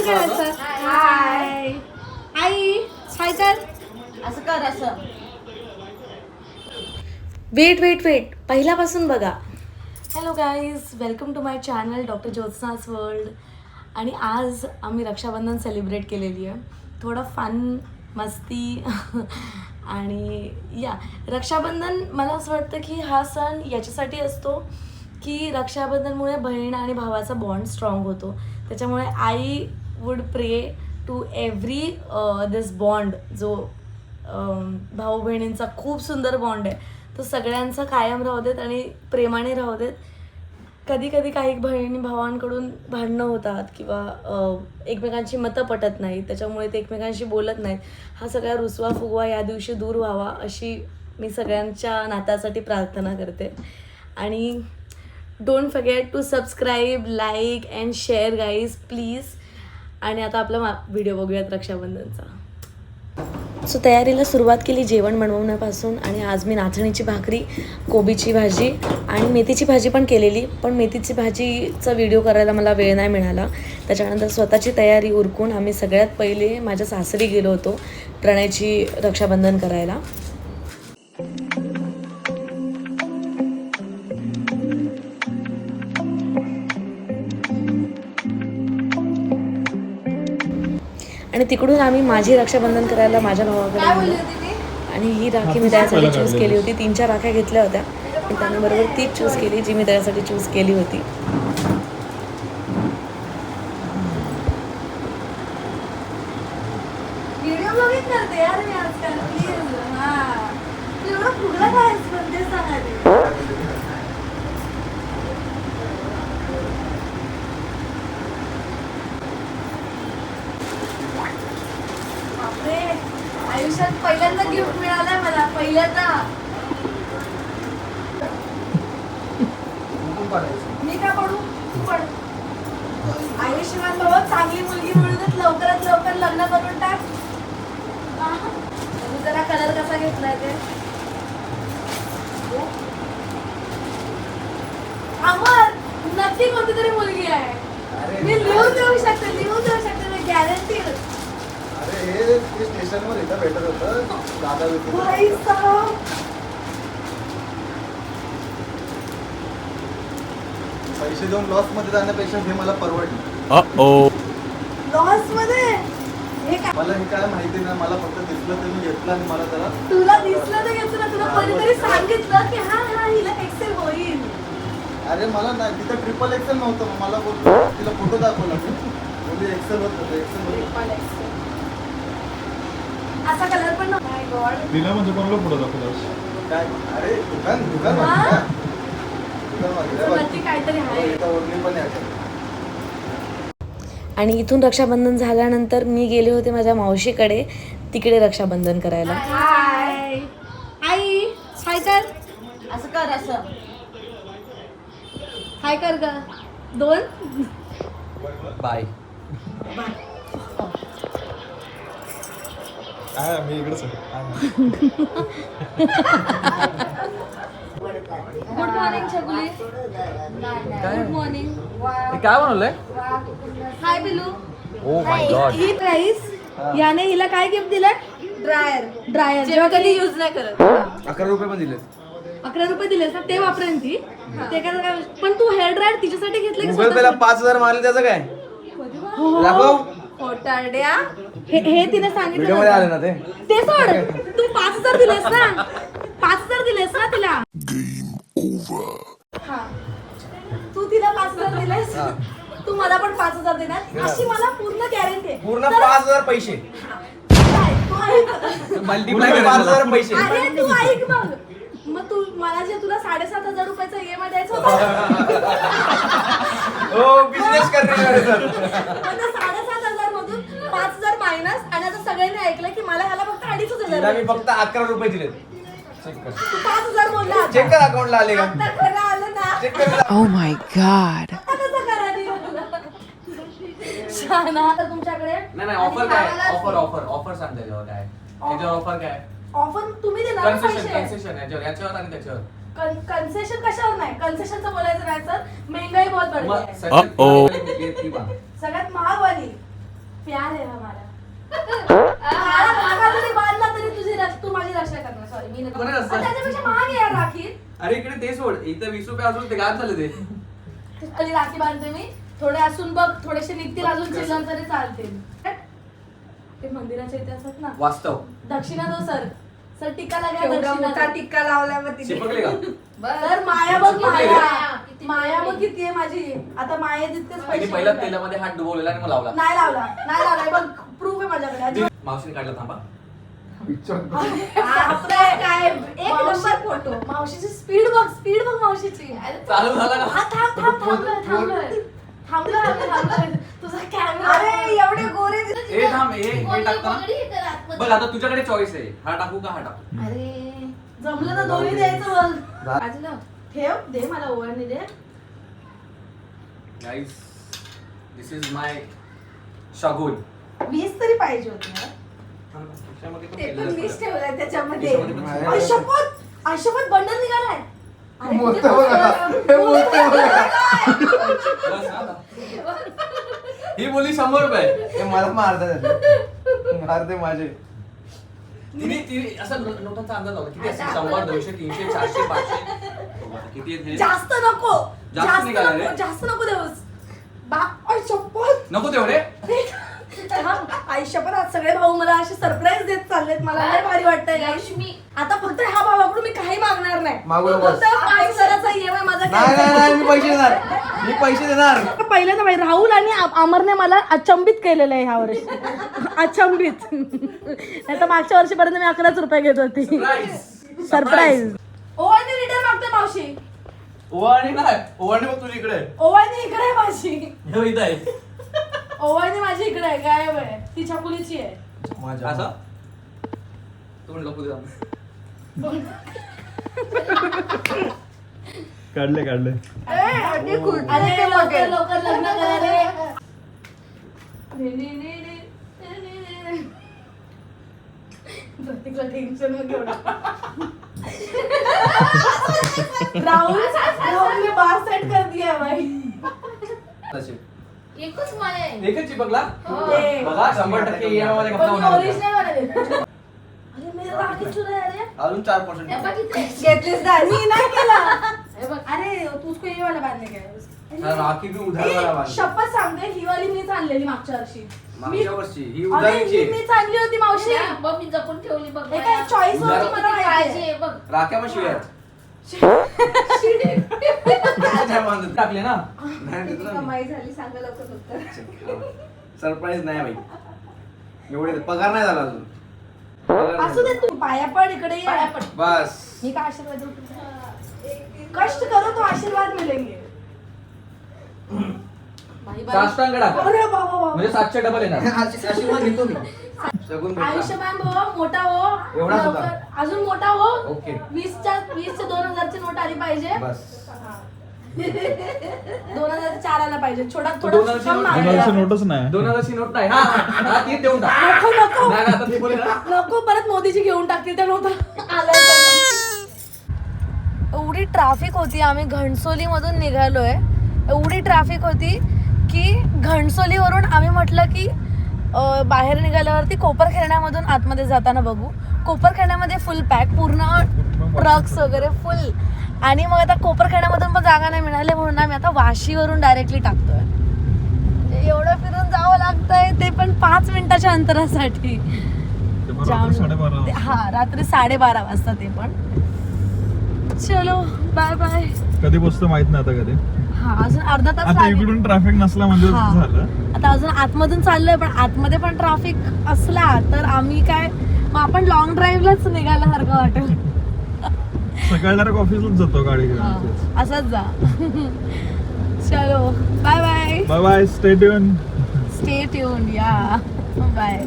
करायचं. हाय आई हाय कर. असं कर असं. वेट पहिल्यापासून बघा. Hello guys, welcome to my channel doctor Jyotsna's world. आणि आज आम्ही रक्षाबंधन सेलिब्रेट केलेली आहे. थोडं फन मस्ती आणि या रक्षाबंधन मला असं वाटतं की हा सण याच्यासाठी असतो की रक्षाबंधनमुळे बहीण आणि भावाचा बॉन्ड स्ट्रॉंग होतो. त्याच्यामुळे आई वुड प्रे टू एव्हरी दिस बॉन्ड जो भाऊ बहिणींचा खूप सुंदर बॉन्ड आहे तो सगळ्यांचा कायम राहू देत आणि प्रेमाने राहू देत. कधी कधी काही बहिणी भावांकडून भांडणं होतात किंवा एकमेकांची मतं पटत नाहीत, त्याच्यामुळे ते एकमेकांशी बोलत नाहीत. हा सगळा रुसवा फुगवा या दिवशी दूर व्हावा अशी मी सगळ्यांच्या नात्यासाठी प्रार्थना करते. आणि don't forget to subscribe, like and share guys please. आणि आता आपला व्हिडिओ बघूयात रक्षाबंधनचा. सो तयारीला सुरुवात केली जेवण बनवण्यापासून. आणि आज मी नाचणीची भाकरी, कोबीची भाजी आणि मेथीची भाजी पण केलेली. पण मेथीची भाजीचा व्हिडिओ करायला मला वेळ नाही मिळाला. त्याच्यानंतर स्वतःची तयारी उरकून आम्ही सगळ्यात पहिले माझ्या सासरी गेलो होतो प्रणयची रक्षाबंधन करायला. आणि तिकडून आम्ही माझी रक्षाबंधन करायला माझ्या भावाकडे गेलो. आणि ही राखी मी त्यासाठी चूज केली होती. 3-4 राख्या घेतल्या होत्या आणि त्यानं बरोबर तीच चूज केली जी मी त्यासाठी चूज केली होती. आयुष्यात पहिल्यांदा गिफ्ट मिळालंय मला, पहिल्यांदा. मी का पडू? तू पड. आयुष्यमान भाऊ चांगली मुलगी मिळू देत, लवकरात लवकर लग्न करून टाक. जरा कलर कसा घेतलाय ते अमर, नक्की कोणती तरी मुलगी आहे. मी लिहून देऊ शकते मी गॅरंटी. अरे हे स्टेशनवर इथं भेटत होतं दादा पैसे देऊन लॉस मध्ये जाण्यापेक्षा हे मला परवडलं. लॉस मध्ये मला हे काय माहिती नाही, मला फक्त दिसलं तर मी घेतलं आणि मला जरा तुला दिसलं तर घेतलं. तुला कोणीतरी सांगितलं की हा हिला एक्सेल होईल. अरे मला नाही, तिथं ट्रिपल एक्सेल नव्हतं. मला बोलतो तिला फोटो दाखवला मी, बोलली एक्सेल होतं. एक्सेल असा कलर पण माय गॉड तिला म्हणजे कोणाला पुढे दाखवलं काय? अरे दुकान नक्की काहीतरी आहे. ओढणी पण आहे. आणि इथून रक्षाबंधन झाल्यानंतर मी गेले होते माझ्या मावशीकडे, तिकडे रक्षाबंधन करायला. हाय आई हाय कर. असं कर असं. हाय कर ग. 2 बाय. काय मी इकडेच गुड मॉर्निंग छकुली. Good morning. काय बनवलंय? हाय बिलू. Oh my God. He price याने हिला काय गिफ्ट दिलंय? ड्रायर जेव्हा कधी यूज नाही करत. 11 रुपये पण दिले. 11 रुपये दिलेस ना, ते वापरेन ती. ते काय पण तू हेअर ड्रायर तिच्यासाठी घेतलं की गुगल पेला 5000 मारले, त्याचं काय दाखव. खोटारड्या. हे तिने व्हिडिओ मध्ये आले ना ते. ते सोड. तू 5000 दिलेस ना, 5000 दिलेस ना तिला. हा, तू तिला 5000 दिलेस, तू मला पण 5000 देणार अशी मला पूर्ण गॅरंटी आहे. पूर्ण 5000 पैसे मल्टीप्लाय 5000 पैसे. अरे तू ऐक मग तू मला जे तुला 7500 रुपयाचा EMI द्यायचा होता. हो, बिझनेस कर रही है सर. 7500 मधून 5000 मायनस. आणि आता सगळ्यांनी ऐकलं की मला ह्याला फक्त 2500 मी फक्त 11 रुपये दिले. चेक कर. तू 5000 बोलला. चेक कर अकाउंटला आले का. आता खरं आलं ना. चेक कर. Oh my god. आता कसं करायला शाना. तर तुमच्याकडे नाही ऑफर काय? ऑफर सांग त्याच्यावर काय. त्याच्यावर ऑफर काय? ऑफर तुम्ही देणार कन्सेशन याच्यावर आणि त्याच्यावर. कन्सेशन कशावर नाही? कन्सेशनचं बोलायचं नाही सर. महंगाई बहुत बढ़ गई है. सगळ्यात सगळ्यात महागवाली प्यार आहे हमारा मला धागा जरी बांधला तरी तू माझी रक्षा करणार. सॉरी मी नको. कोणी असतं? त्याच्यापेक्षा महाग आहे यार राखी. अरे इकडे ते सोड, इथं 20 रुपये अजून ते गायब झाले ते. आणि राखी बांधते मी. थोडे असून बघ, थोडेसे निघतील अजून चिल्लर तरी चालतील. ते मंदिराच्या इथे असतात ना, वास्तव दक्षिणा दो सर सर टिक्का लगा केवढा मोठा दक्षिणा. टिक्का लावल्यावर तिने चिपकले का? तर माया बघ माया किती माया बघ किती आहे माझी. आता माया तितकेच तिने पैसे पहिला मिळतात. तेलामध्ये हात डुबवलेला आणि मग लावला. नाही लावला बघ प्रूफ आहे माझ्याकडे अजिबात. मावशीने काढला थांबा. बापरे, काय एक नंबर फोटो. मावशीची स्पीड बघ मावशीची. चालू झाला का? हा थांबलोय. तुझा कॅमेरा. अरे एवढे गोरे हे थांब, हे टाकता ना. बघ आता तुझ्याकडे चॉईस आहे, हा टाकू का हा टाकू? अरे जमलं तर दोन्ही द्यायचं बघ. बाजूला ठेव, दे मला ओवाळणी दे. गाईज, दिस इज माय शगुन. 20 तरी पाहिजे होते यार. ते पण मीच ठेवलाय त्याच्यामध्ये. आयुष्यभर बंडल निघालाय. अरे कुठे मोठं बघा. हे मोठं बघा. ही बोली 100 रुपये. हे मला मारते माझे. तिने असं नोटांचा अंदाज लावला किती असेल? 100, 200, 300, 400, 500 किती आहेत हे? जास्त नको. जास्त निघाला रे. जास्त नको देऊस. आयुष्यभर नको तेवढे. आयुष्यभर आज सगळे भाऊ मला असे सरप्राईज देत चाललेत. मला लय भारी वाटतंय. लक्ष्मी आता फक्त ह्या भावाकडून मी काही मागणार नाही. मागू नको. फक्त 5 हजाराचा EMI माझा नाही मी पैसे देणार. पहिल्यांदा माहिती राहुल आणि अमरने मला अचंबित केलेलं आहे ह्या वर्षी. अचंबित. नाही तर मागच्या वर्षीपर्यंत मी 11 रुपये घेत होती. सरप्राईज. ओवाळणी रिटर्न मागते मावशी. ओवाळणी नाही, ओवाळणी बघ तुझी इकडे आहे. ओवाळणी इकडे आहे माझी. हे इथं आहे. ओवाळणी माझी इकडे आहे, गायब आहे. ती छकुलीची आहे. असं तू म्हणलं पुढे जाऊन. काढले अरे लवकर लग्न करा रे. प्रत्येकला टेन्शन राहुल ने बार सेट कर दिया भाई. एकच माय आहे. एकच चिपकला. हे. बघा 100% EMI मध्ये कपडा होणार आहे. ओरिजिनल वाला दे. अरे मेरा राखी चुरा है रे. अजून 4% हे बघ इथे. घेतलीस ना मी नाही केला. अरे तू उसको ये वाला बांधने काय. हा, राखी भी उधार वाला बांध. शपथ सांगते ही वाली मीच आणलेली मागच्या वर्षी. मागच्या वर्षी ही अरे उधारीची ही आहे. मीच आणली होती मावशी. बघ मी जपून ठेवली बघ. हे काय चॉईस उधार- होती मला काळजी माहिती आहे बघ. राख्या पण शिव्या आहेत. काय बांधत टाकले ना. नाही देतो ना मी. कमाई झाली सांगा लवकर उत्तर. सरप्राईज नाही बाई. एवढे पगार नाही झाला अजून. पगार नाही असू दे झाला. तू पाया पड इकडे ये. पाया पड. बस. मी काय आशीर्वाद देऊ तुला? कष्ट करो तो आशीर्वाद मिलेंगे. साष्टांग टाक. अरे बाबा म्हणजे 700 डबल येणार. आशीर्वाद घेतो मी. सगून भेटला. आयुष्यमान हो, मोठा हो. एवढाच होता. लवकर अजून मोठा हो. ओके. 20 ते 2000 ची नोट आली पाहिजे. बस. 2004 आला पाहिजे. छोटा तू 2000 ची कम नोट मागेल. 2000 ची नोटच नाही. 2000 ची नोट नाही. हा हा, ती देऊन टाक. नको नाही आता ती बोले ना. नको परत मोदीची घेऊन टाकतील त्या नव्हतं. एवढी ट्रॅफिक होती. आम्ही घणसोली मधून निघालोय. एवढी ट्रॅफिक होती की घणसोलीवरून आम्ही म्हटलं की बाहेर निघाल्यावरती कोपरखेरण्यामधून आतमध्ये जाताना बघू. कोपरखेरण्यामध्ये फुल पॅक, पूर्ण ट्रक्स वगैरे फुल. आणि मग आता कोपरखेरण्यामधून पण जागा नाही मिळाली म्हणून आम्ही आता वाशीवरून डायरेक्टली टाकतोय. म्हणजे एवढं फिरून जावं लागतंय ते पण 5 मिनिटाच्या अंतरासाठी. ते पण रात्री 12:30 वाजता. हा रात्री 12:30 वाजता ते पण. चलो बाय बाय. कधी पोचतो माहित नाही आता कधी. हा अजून अर्धा तास आता लागेल. इकडून ट्रॅफिक नसला म्हणजे हा. झालं. आता अजून आतमधून चाललोय पण आतमध्ये पण ट्रॅफिक असला तर आम्ही काय मग आपण लॉंग ड्राईव्हलाच निघायला वाटेल. सकाळी डायरेक्ट ऑफिसलाच जातो गाडी हा, घेऊन. असंच जा. चलो bye bye. Bye bye. Stay tune. Stay tune या बाय.